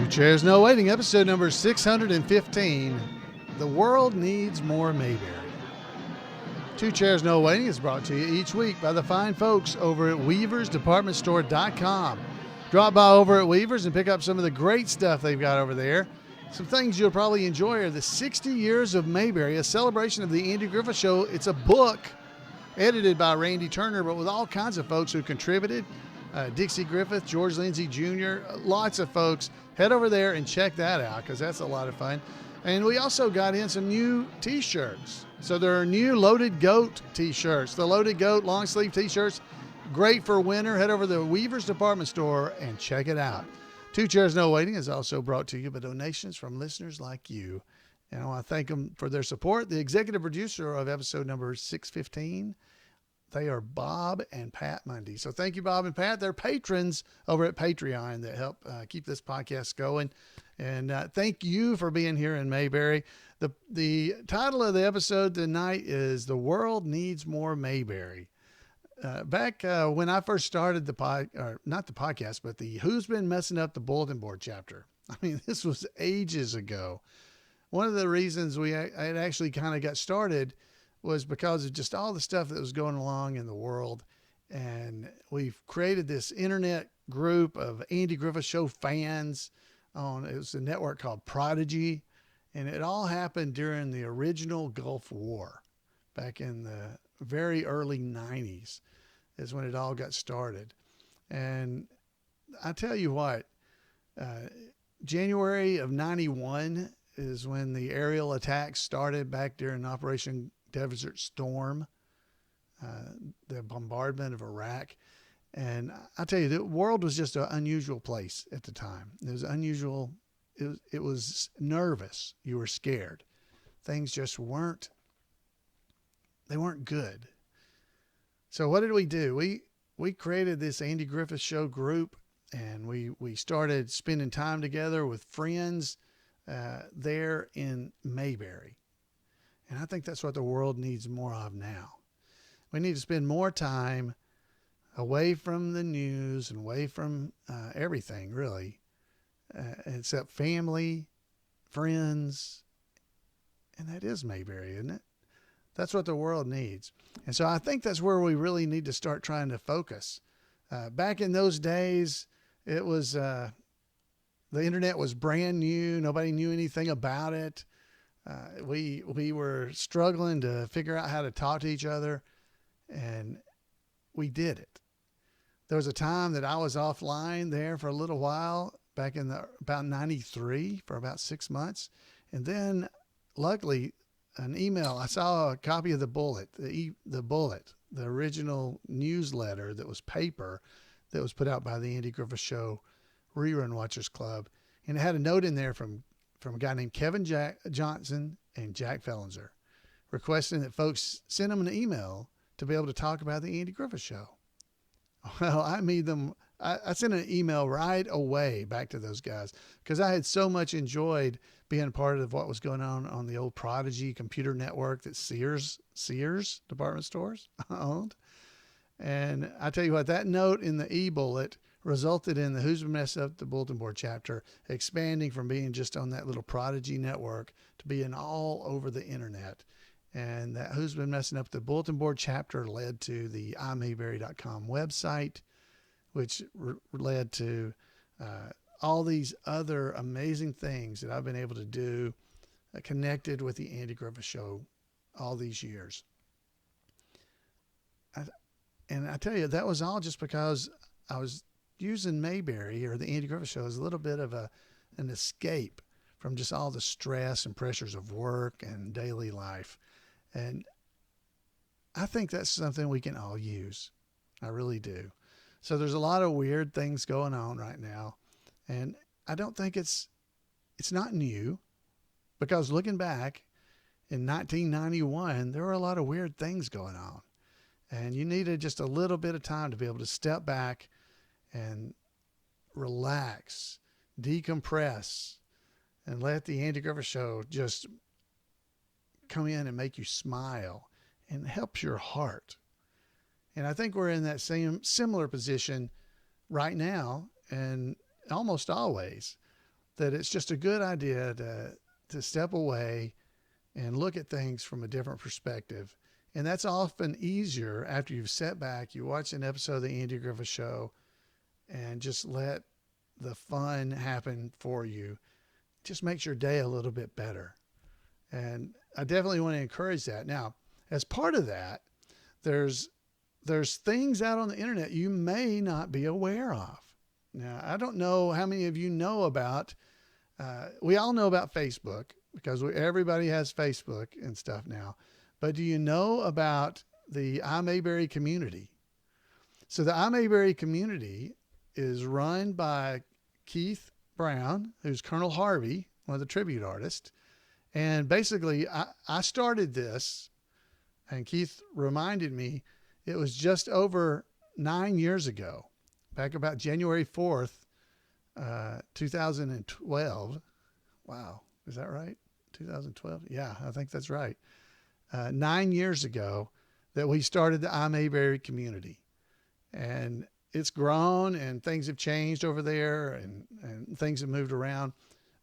Chairs No Waiting, episode number 615. The world needs more Mayberry. Two Chairs No Waiting is brought to you each week by the fine folks over at weaversdepartmentstore.com. Drop by over at Weavers and pick up some of the great stuff they've got over there. Some things you'll probably enjoy are the 60 Years of Mayberry, a celebration of the Andy Griffith Show. It's a book edited by Randy Turner, but with all kinds of folks who contributed. Dixie Griffith, George Lindsay Jr., lots of folks. Head over there and check that out because that's a lot of fun. And we also got in some new t-shirts. So there are new Loaded Goat t-shirts. The Loaded Goat long sleeve t-shirts, great for winter. Head over to the Weavers Department Store and check it out. Two Chairs No Waiting is also brought to you by donations from listeners like you. And I want to thank them for their support. The executive producer of episode number 615, they are Bob and Pat Mundy. So thank you, Bob and Pat. They're patrons over at Patreon that help keep this podcast going. And thank you for being here in Mayberry. The title of the episode tonight is The World Needs More Mayberry. Back when I first started not the podcast, but the Who's Been Messing Up the Bulletin Board chapter. I mean, this was ages ago. One of the reasons I actually kind of got started was because of just all the stuff that was going along in the world. And we've created this internet group of Andy Griffith Show fans it was a network called Prodigy. And it all happened during the original Gulf War back in the very early 90s is when it all got started. And I tell you what, January of 91 is when the aerial attacks started back during Operation Desert Storm, the bombardment of Iraq. And I tell you, the world was just an unusual place at the time. It was unusual. It was nervous. You were scared. Things just weren't good. So what did we do? We created this Andy Griffith Show group, and we started spending time together with friends there in Mayberry. And I think that's what the world needs more of now. We need to spend more time away from the news and away from everything, really, except family, friends, and that is Mayberry, isn't it? That's what the world needs. And so I think that's where we really need to start trying to focus. Back in those days, it was the internet was brand new. Nobody knew anything about it. We were struggling to figure out how to talk to each other, and we did it. There was a time that I was offline there for a little while back in about 93 for about 6 months. And then luckily an email, I saw a copy of the Bullet, the original newsletter that was paper that was put out by the Andy Griffith Show Rerun Watchers Club. And it had a note in there from a guy named Kevin Johnson and Jack Fellenzer requesting that folks send them an email to be able to talk about the Andy Griffith Show. Well, I sent an email right away back to those guys because I had so much enjoyed being part of what was going on the old Prodigy computer network that Sears department stores owned. And I tell you what, that note in the e-bullet resulted in the Who's Been Messing Up the Bulletin Board chapter expanding from being just on that little Prodigy network to being all over the internet. And that Who's Been Messing Up the Bulletin Board chapter led to the iMayberry.com website, which led to all these other amazing things that I've been able to do connected with the Andy Griffith Show all these years. And I tell you, that was all just because I was using Mayberry or the Andy Griffith Show as a little bit of an escape from just all the stress and pressures of work and daily life. And I think that's something we can all use. I really do. So there's a lot of weird things going on right now. And I don't think it's not new, because looking back in 1991, there were a lot of weird things going on. And you needed just a little bit of time to be able to step back and relax, decompress, and let the Andy Griffith Show just come in and make you smile and helps your heart. And I think we're in that similar position right now, and almost always. that it's just a good idea to step away and look at things from a different perspective. And that's often easier after you've sat back, you watch an episode of the Andy Griffith Show, and just let the fun happen for you. Just makes your day a little bit better. And I definitely want to encourage that. Now, as part of that, there's things out on the internet you may not be aware of. Now, I don't know how many of you know about, we all know about Facebook because everybody has Facebook and stuff now. But do you know about the iMayberry community? So the iMayberry community is run by Keith Brown, who's Colonel Harvey, one of the tribute artists. And basically, I started this, and Keith reminded me, it was just over 9 years ago, back about January 4th, 2012. Wow, is that right? 2012? Yeah, I think that's right. 9 years ago that we started the iMayberry community. And it's grown and things have changed over there and things have moved around.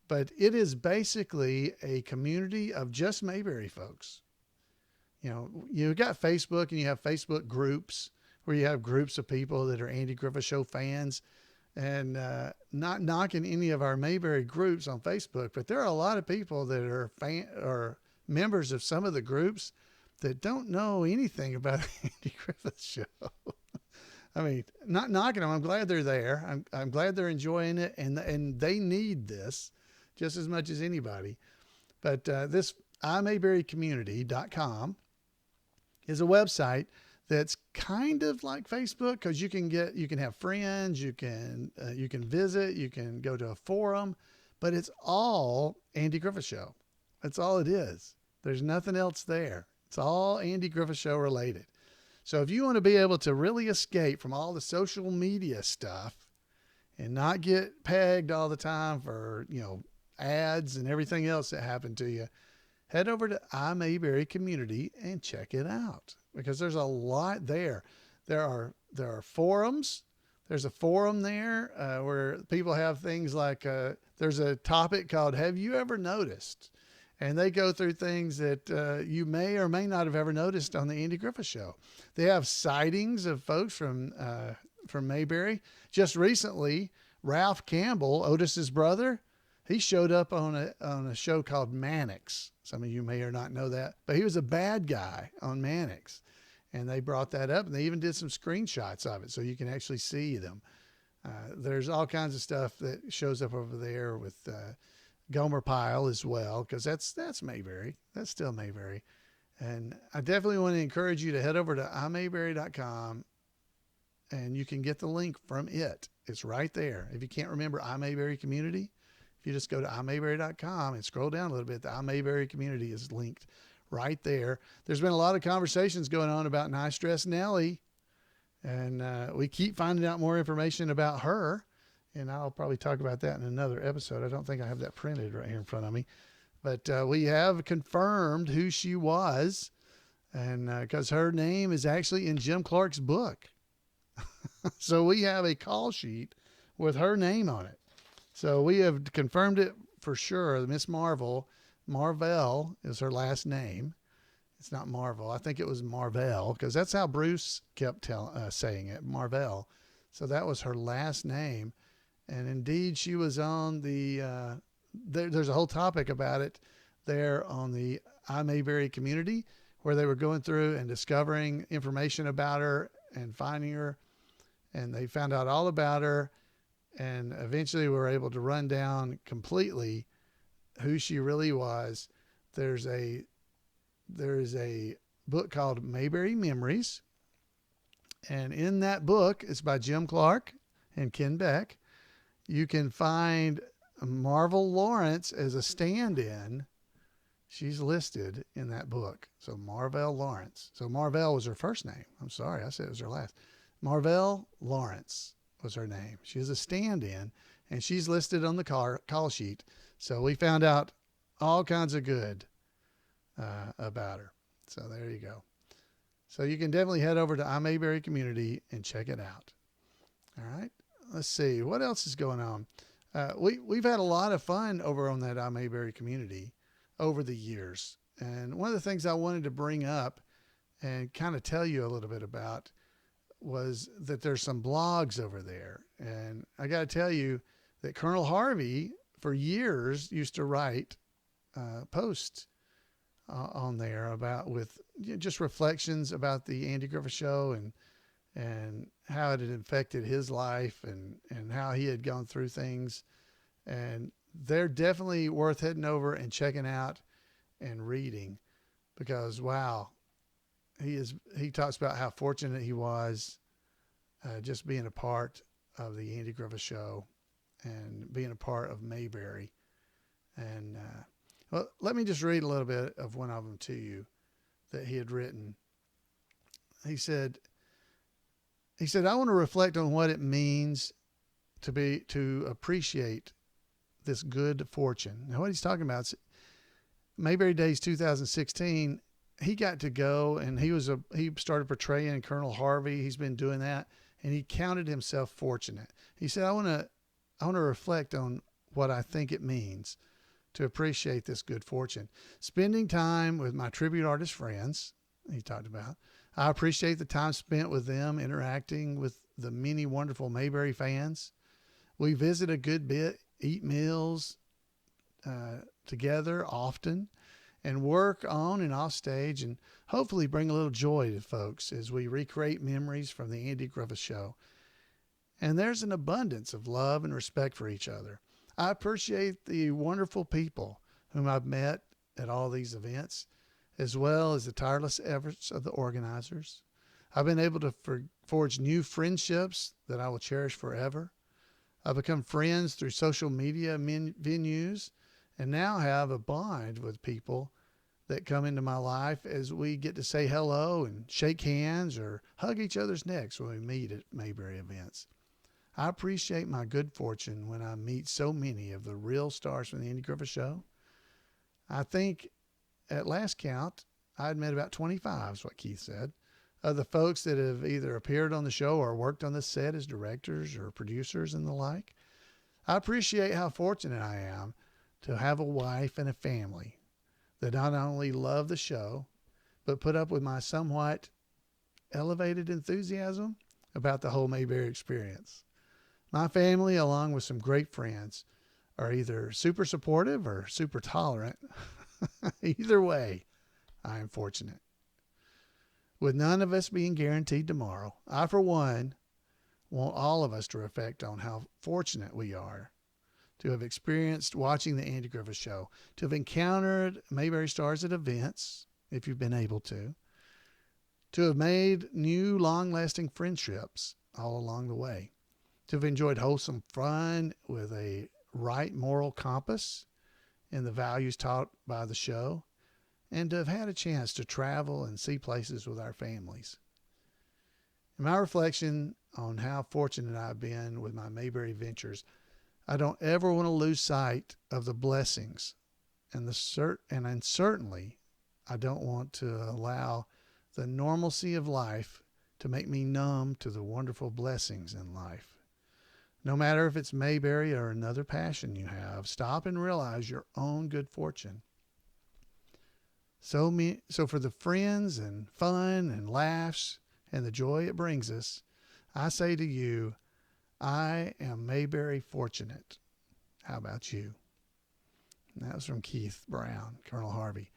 But it is basically a community of just Mayberry folks. You know, you've got Facebook and you have Facebook groups where you have groups of people that are Andy Griffith Show fans. And not knocking any of our Mayberry groups on Facebook, but there are a lot of people that are members of some of the groups that don't know anything about the Andy Griffith Show. I mean, not knocking them. I'm glad they're there. I'm glad they're enjoying it, and they need this just as much as anybody. But this iMayberryCommunity.com is a website that's kind of like Facebook because you can have friends, you can visit, you can go to a forum, but it's all Andy Griffith Show. That's all it is. There's nothing else there. It's all Andy Griffith Show related. So if you want to be able to really escape from all the social media stuff and not get pegged all the time for, ads and everything else that happened to you, head over to iMayberry Community and check it out because there's a lot there. There are forums. There's a forum there where people have things like there's a topic called "Have you ever noticed?" And they go through things that you may or may not have ever noticed on the Andy Griffith Show. They have sightings of folks from Mayberry. Just recently, Ralph Campbell, Otis's brother, he showed up on a show called Mannix. Some of you may or not know that, but he was a bad guy on Mannix. And they brought that up, and they even did some screenshots of it so you can actually see them. There's all kinds of stuff that shows up over there with Gomer Pyle as well, because that's Mayberry. That's still Mayberry. And I definitely want to encourage you to head over to iMayberry.com, and you can get the link from it. It's right there. If you can't remember iMayberry Community, if you just go to iMayberry.com and scroll down a little bit, the iMayberry Community is linked right there. There's been a lot of conversations going on about Nice Dress Nellie, and we keep finding out more information about her. And I'll probably talk about that in another episode. I don't think I have that printed right here in front of me. But we have confirmed who she was. And because her name is actually in Jim Clark's book. So we have a call sheet with her name on it. So we have confirmed it for sure. Miss Marvel is her last name. It's not Marvel. I think it was Marvel because that's how Bruce kept saying it, Marvel. So that was her last name. And indeed, she was on there's a whole topic about it there on the iMayberry Community where they were going through and discovering information about her and finding her. And they found out all about her and eventually were able to run down completely who she really was. There's a book called Mayberry Memories. And in that book, it's by Jim Clark and Ken Beck. You can find Marvel Lawrence as a stand-in. She's listed in that book. So Marvel Lawrence. So Marvel was her first name. I'm sorry, I said it was her last. Marvel Lawrence was her name. She is a stand-in, and she's listed on the call sheet. So we found out all kinds of good about her. So there you go. So you can definitely head over to iMayberry Community and check it out. All right. Let's see what else is going on. we've had a lot of fun over on that iMayberry community over the years. And one of the things I wanted to bring up and kind of tell you a little bit about was that there's some blogs over there. And I got to tell you that Colonel Harvey, for years, used to write posts on there about with just reflections about the Andy Griffith Show and how it had affected his life and how he had gone through things. And they're definitely worth heading over and checking out and reading because, wow, he talks about how fortunate he was just being a part of the Andy Griffith Show and being a part of Mayberry. And well, let me just read a little bit of one of them to you that he had written. He said, I want to reflect on what it means to appreciate this good fortune. Now, what he's talking about is Mayberry Days 2016. He got to go and he started portraying Colonel Harvey. He's been doing that and he counted himself fortunate. He said, I want to reflect on what I think it means to appreciate this good fortune. Spending time with my tribute artist friends, he talked about. I appreciate the time spent with them, interacting with the many wonderful Mayberry fans. We visit a good bit, eat meals together often, and work on and off stage, and hopefully bring a little joy to folks as we recreate memories from the Andy Griffith Show. And there's an abundance of love and respect for each other. I appreciate the wonderful people whom I've met at all these events, as well as the tireless efforts of the organizers. I've been able to forge new friendships that I will cherish forever. I've become friends through social media venues and now have a bond with people that come into my life as we get to say hello and shake hands or hug each other's necks when we meet at Mayberry events. I appreciate my good fortune when I meet so many of the real stars from the Andy Griffith Show. I think at last count, I'd met about 25, is what Keith said, of the folks that have either appeared on the show or worked on the set as directors or producers and the like. I appreciate how fortunate I am to have a wife and a family that not only love the show, but put up with my somewhat elevated enthusiasm about the whole Mayberry experience. My family, along with some great friends, are either super supportive or super tolerant. Either way, I am fortunate. With none of us being guaranteed tomorrow, I, for one, want all of us to reflect on how fortunate we are to have experienced watching the Andy Griffith Show, to have encountered Mayberry stars at events, if you've been able to have made new long-lasting friendships all along the way, to have enjoyed wholesome fun with a right moral compass in the values taught by the show, and to have had a chance to travel and see places with our families. In my reflection on how fortunate I've been with my Mayberry ventures, I don't ever want to lose sight of the blessings and certainly I don't want to allow the normalcy of life to make me numb to the wonderful blessings in life. No matter if it's Mayberry or another passion you have, stop and realize your own good fortune. So for the friends and fun and laughs and the joy it brings us, I say to you, I am Mayberry fortunate. How about you? And that was from Keith Brown, Colonel Harvey.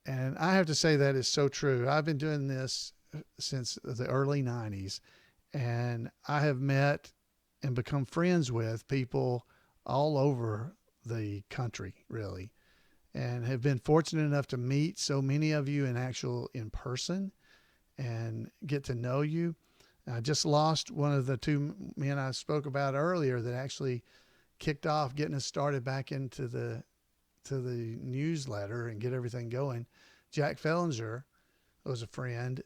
And I have to say that is so true. I've been doing this since the early 90s, and I have met and become friends with people all over the country, really, and have been fortunate enough to meet so many of you in person and get to know you. I just lost one of the two men I spoke about earlier that actually kicked off getting us started back into the newsletter and get everything going. Jack Fellinger was a friend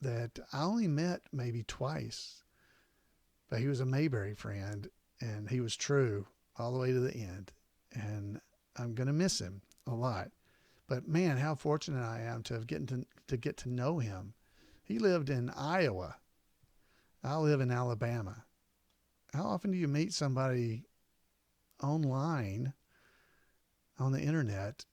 that I only met maybe twice, but he was a Mayberry friend and he was true all the way to the end. And I'm going to miss him a lot, but man, how fortunate I am to have get to know him. He lived in Iowa. I live in Alabama. How often do you meet somebody online on the internet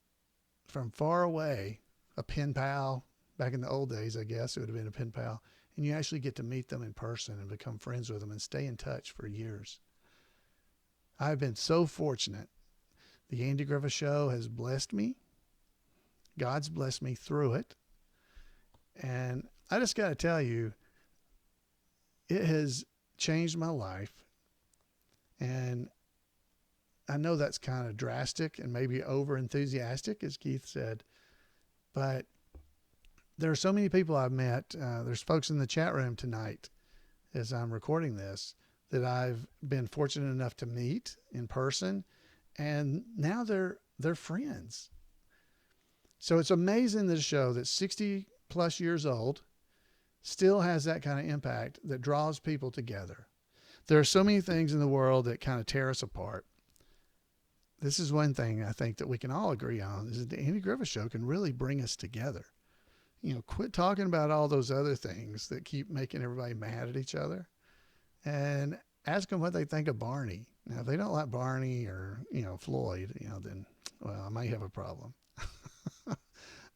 from far away, a pen pal. Back in the old days, I guess it would have been a pen pal. And you actually get to meet them in person and become friends with them and stay in touch for years. I've been so fortunate. The Andy Griffith Show has blessed me. God's blessed me through it. And I just got to tell you, it has changed my life. And I know that's kind of drastic and maybe over enthusiastic, as Keith said, but there are so many people I've met. There's folks in the chat room tonight as I'm recording this that I've been fortunate enough to meet in person, and now they're friends. So it's amazing that a show that's 60 plus years old still has that kind of impact that draws people together. There are so many things in the world that kind of tear us apart. This is one thing I think that we can all agree on, is that the Andy Griffith Show can really bring us together. You know, quit talking about all those other things that keep making everybody mad at each other, and ask them what they think of Barney. Now, if they don't like Barney or, Floyd, then, well, I might have a problem.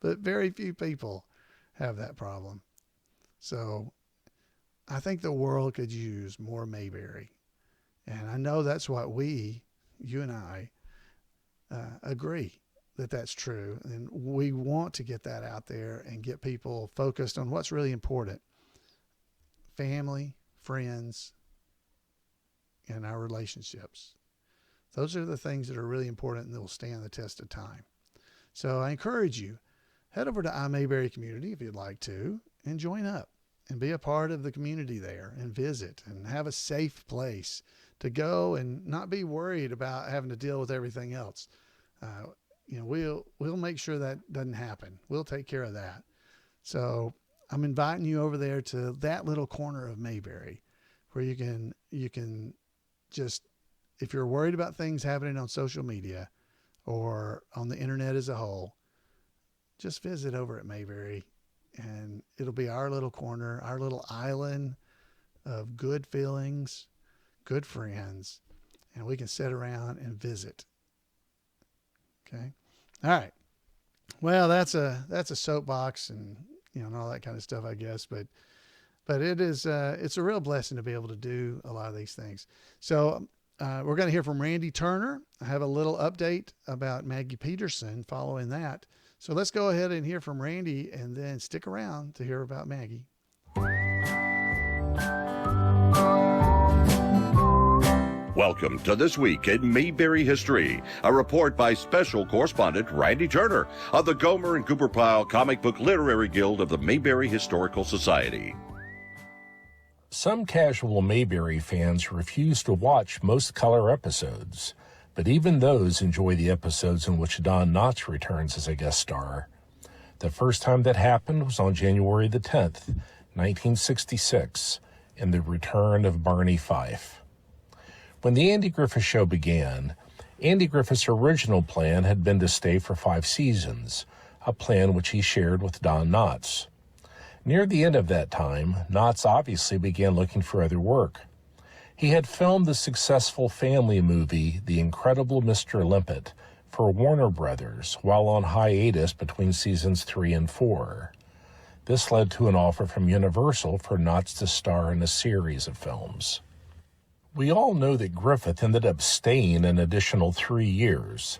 But very few people have that problem. So I think the world could use more Mayberry. And I know that's what you and I, agree that that's true. And we want to get that out there and get people focused on what's really important. Family, friends, and our relationships. Those are the things that are really important and that will stand the test of time. So I encourage you, head over to iMayberry community if you'd like to, and join up and be a part of the community there and visit and have a safe place to go and not be worried about having to deal with everything else. We'll make sure that doesn't happen. We'll take care of that. So I'm inviting you over there to that little corner of Mayberry where you can just, if you're worried about things happening on social media or on the internet as a whole, just visit over at Mayberry, and it'll be our little corner, our little island of good feelings, good friends, and we can sit around and visit. Okay. All right. Well, that's a soapbox and, and all that kind of stuff, I guess, but it is, it's a real blessing to be able to do a lot of these things. So, we're going to hear from Randy Turner. I have a little update about Maggie Peterson following that. So let's go ahead and hear from Randy and then stick around to hear about Maggie. Welcome to This Week in Mayberry History, a report by special correspondent Randy Turner of the Gomer and Cooper Pyle Comic Book Literary Guild of the Mayberry Historical Society. Some casual Mayberry fans refuse to watch most color episodes, but even those enjoy the episodes in which Don Knotts returns as a guest star. The first time that happened was on January the 10th, 1966, in the return of Barney Fife. When the Andy Griffith Show began, Andy Griffith's original plan had been to stay for 5 seasons, a plan which he shared with Don Knotts. Near the end of that time, Knotts obviously began looking for other work. He had filmed the successful family movie, The Incredible Mr. Limpet, for Warner Brothers while on hiatus between seasons 3 and 4. This led to an offer from Universal for Knotts to star in a series of films. We all know that Griffith ended up staying an additional 3 years.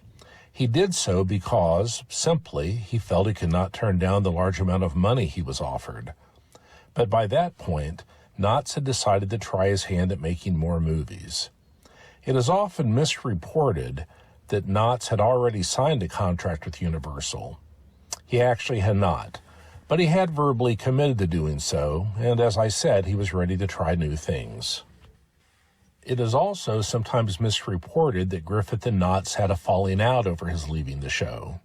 He did so because, simply, he felt he could not turn down the large amount of money he was offered. But by that point, Knotts had decided to try his hand at making more movies. It is often misreported that Knotts had already signed a contract with Universal. He actually had not, but he had verbally committed to doing so, and as I said, he was ready to try new things. It is also sometimes misreported that Griffith and Knotts had a falling out over his leaving the show.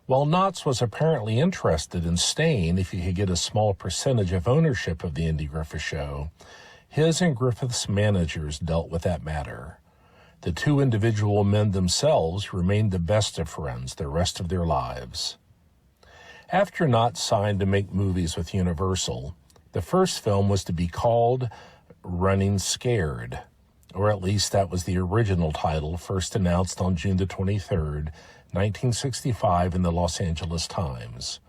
While Knotts was apparently interested in staying if he could get a small percentage of ownership of the Andy Griffith Show, his and Griffith's managers dealt with that matter. The two individual men themselves remained the best of friends the rest of their lives. After Knotts signed to make movies with Universal, the first film was to be called Running Scared. or at least that was the original title, first announced on June the 23rd, 1965 in the Los Angeles Times.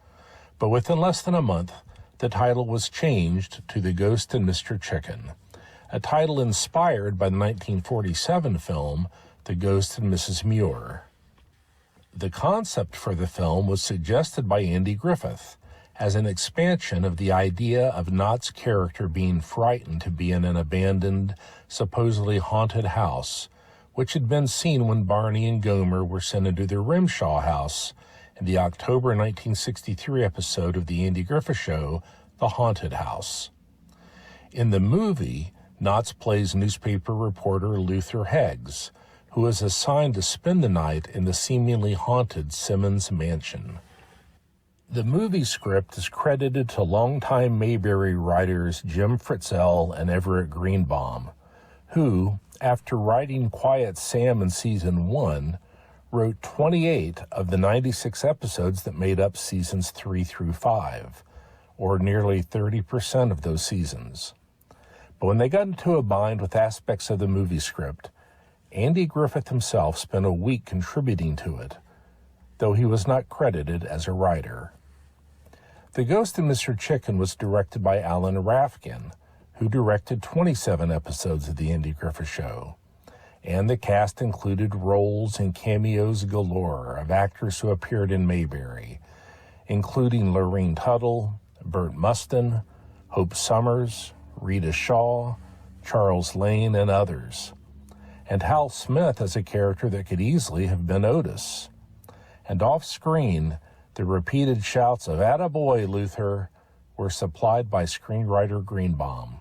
But within less than a month, the title was changed to The Ghost and Mr. Chicken, a title inspired by the 1947 film The Ghost and Mrs. Muir. The concept for the film was suggested by Andy Griffith as an expansion of the idea of Knott's character being frightened to be in an abandoned, supposedly haunted house, which had been seen when Barney and Gomer were sent into their Rimshaw house in the October 1963 episode of The Andy Griffith Show, The Haunted House. In the movie, Knotts plays newspaper reporter Luther Heggs, who is assigned to spend the night in the seemingly haunted Simmons mansion. The movie script is credited to longtime Mayberry writers Jim Fritzell and Everett Greenbaum, who, after writing Quiet Sam in Season 1, wrote 28 of the 96 episodes that made up Seasons 3 through 5, or nearly 30% of those seasons. But when they got into a bind with aspects of the movie script, Andy Griffith himself spent a week contributing to it, though he was not credited as a writer. The Ghost and Mr. Chicken was directed by Alan Rafkin, who directed 27 episodes of The Andy Griffith Show, and the cast included roles and cameos galore of actors who appeared in Mayberry, including Lorene Tuttle, Burt Mustin, Hope Summers, Rita Shaw, Charles Lane, and others, and Hal Smith as a character that could easily have been Otis. And off-screen, the repeated shouts of "Attaboy, Luther" were supplied by screenwriter Greenbaum.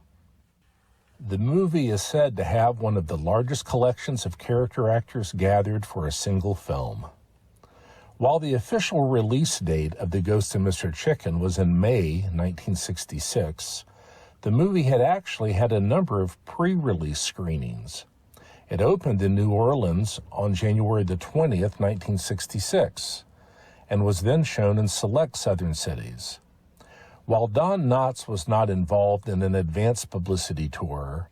The movie is said to have one of the largest collections of character actors gathered for a single film. While the official release date of The Ghost and Mr. Chicken was in May 1966, the movie had actually had a number of pre-release screenings. It opened in New Orleans on January the 20th, 1966, and was then shown in select southern cities. While Don Knotts was not involved in an advance publicity tour,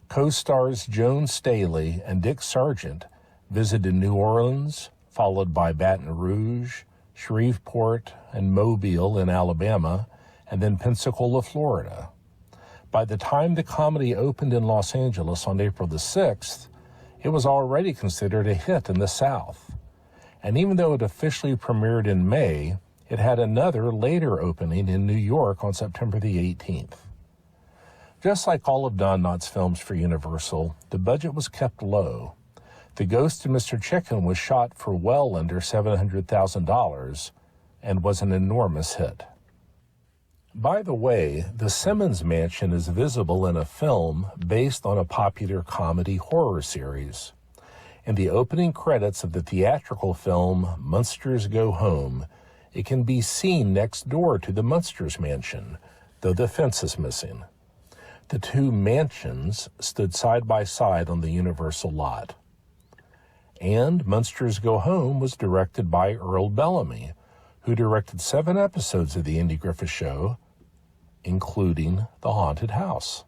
co-stars Joan Staley and Dick Sargent visited New Orleans, followed by Baton Rouge, Shreveport, and Mobile in Alabama, and then Pensacola, Florida. By the time the comedy opened in Los Angeles on April the 6th, it was already considered a hit in the South. And even though it officially premiered in May, it had another later opening in New York on September the 18th. Just like all of Don Knotts' films for Universal, the budget was kept low. The Ghost and Mr. Chicken was shot for well under $700,000 and was an enormous hit. By the way, the Simmons Mansion is visible in a film based on a popular comedy horror series. In the opening credits of the theatrical film Munsters Go Home, it can be seen next door to the Munsters Mansion, though the fence is missing. The two mansions stood side by side on the Universal lot. And Munsters Go Home was directed by Earl Bellamy, who directed 7 episodes of The Andy Griffith Show, including The Haunted House.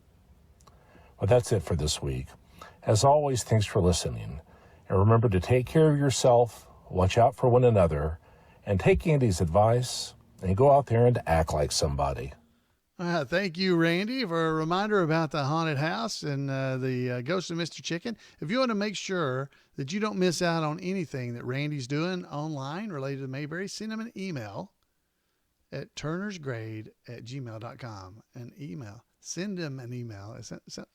Well, that's it for this week. As always, thanks for listening. And remember to take care of yourself, watch out for one another, and take Andy's advice and go out there and act like somebody. Thank you, Randy, for a reminder about the haunted house and the Ghost of Mr. Chicken. If you want to make sure that you don't miss out on anything that Randy's doing online related to Mayberry, send him an email at turnersgrade@gmail.com. An email. Send him an email.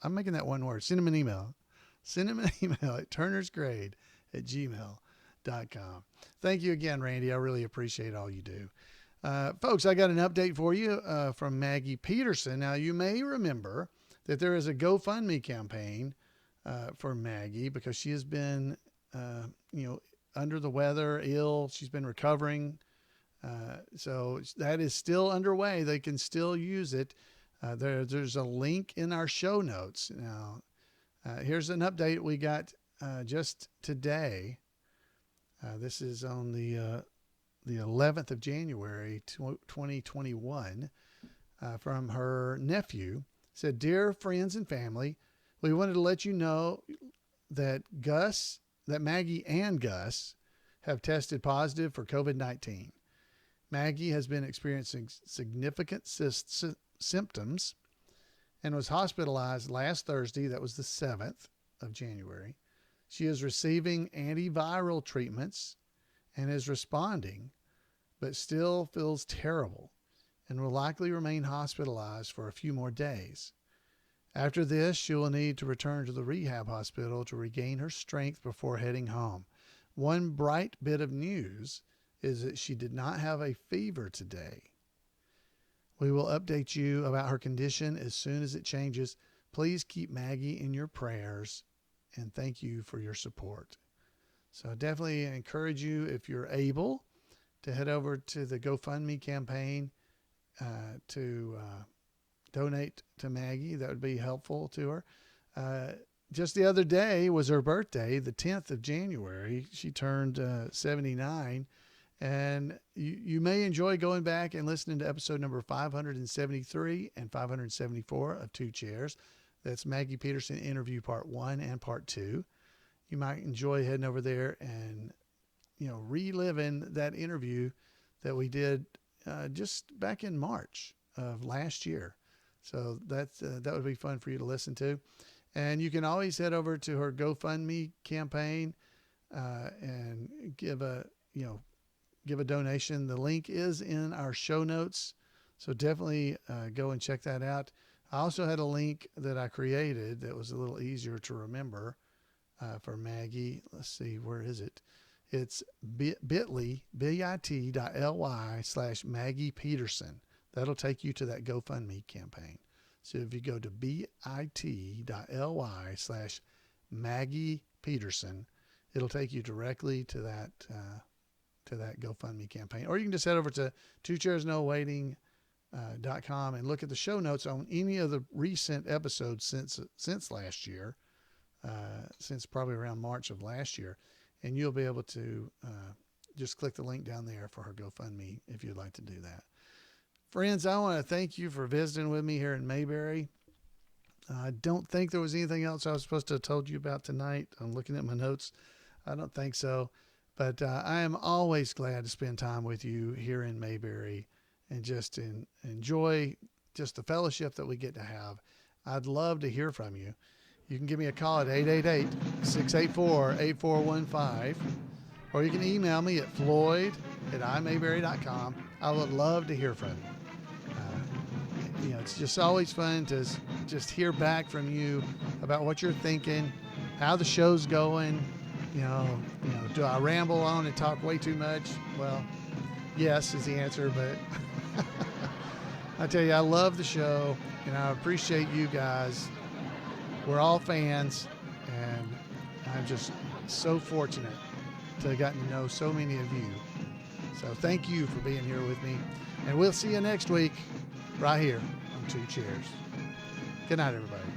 I'm making that one word. Send him an email. Send him an email at turnersgrade@gmail.com. Thank you again, Randy. I really appreciate all you do. Folks, I got an update for you from Maggie Peterson. Now, you may remember that there is a GoFundMe campaign for Maggie because she has been, under the weather, ill. She's been recovering. So that is still underway. They can still use it. There's a link in our show notes. Now, here's an update we got just today. This is on the 11th of January, 2021, from her nephew. It said, "Dear friends and family, We wanted to let you know that Maggie and Gus have tested positive for COVID-19. Maggie has been experiencing significant symptoms and was hospitalized last Thursday. That was the 7th of January. She is receiving antiviral treatments and is responding, but still feels terrible and will likely remain hospitalized for a few more days. After this, she will need to return to the rehab hospital to regain her strength before heading home. One bright bit of news is that she did not have a fever today. We will update you about her condition as soon as it changes. Please keep Maggie in your prayers, and thank you for your support. So definitely encourage you, if you're able, to head over to the GoFundMe campaign to donate to Maggie. That would be helpful to her. Just the other day was her birthday, the 10th of January. She turned 79. And you may enjoy going back and listening to episode number 573 and 574 of Two Chairs. That's Maggie Peterson interview part 1 and part 2. You might enjoy heading over there and, reliving that interview that we did just back in March of last year. So that would be fun for you to listen to. And you can always head over to her GoFundMe campaign and give a donation. The link is in our show notes, so definitely go and check that out. I also had a link that I created that was a little easier to remember for Maggie. Let's see, where is it? It's bit.ly, bit.ly/Maggie Peterson. That'll take you to that GoFundMe campaign. So if you go to bit.ly/Maggie Peterson, it'll take you directly to that GoFundMe campaign. Or you can just head over to twocairsnowaiting.com and look at the show notes on any of the recent episodes since last year, since probably around March of last year. And you'll be able to just click the link down there for her GoFundMe if you'd like to do that. Friends, I want to thank you for visiting with me here in Mayberry. I don't think there was anything else I was supposed to have told you about tonight. I'm looking at my notes. I don't think so. But I am always glad to spend time with you here in Mayberry and just enjoy just the fellowship that we get to have. I'd love to hear from you. You can give me a call at 888-684-8415, or you can email me at floyd@imayberry.com. I would love to hear from you. It's just always fun to just hear back from you about what you're thinking, how the show's going. Do I ramble on and talk way too much? Well, yes is the answer, but I tell you, I love the show and I appreciate you guys. We're all fans, and I'm just so fortunate to have gotten to know so many of you. So thank you for being here with me, and we'll see you next week right here on Two Chairs. Good night, everybody.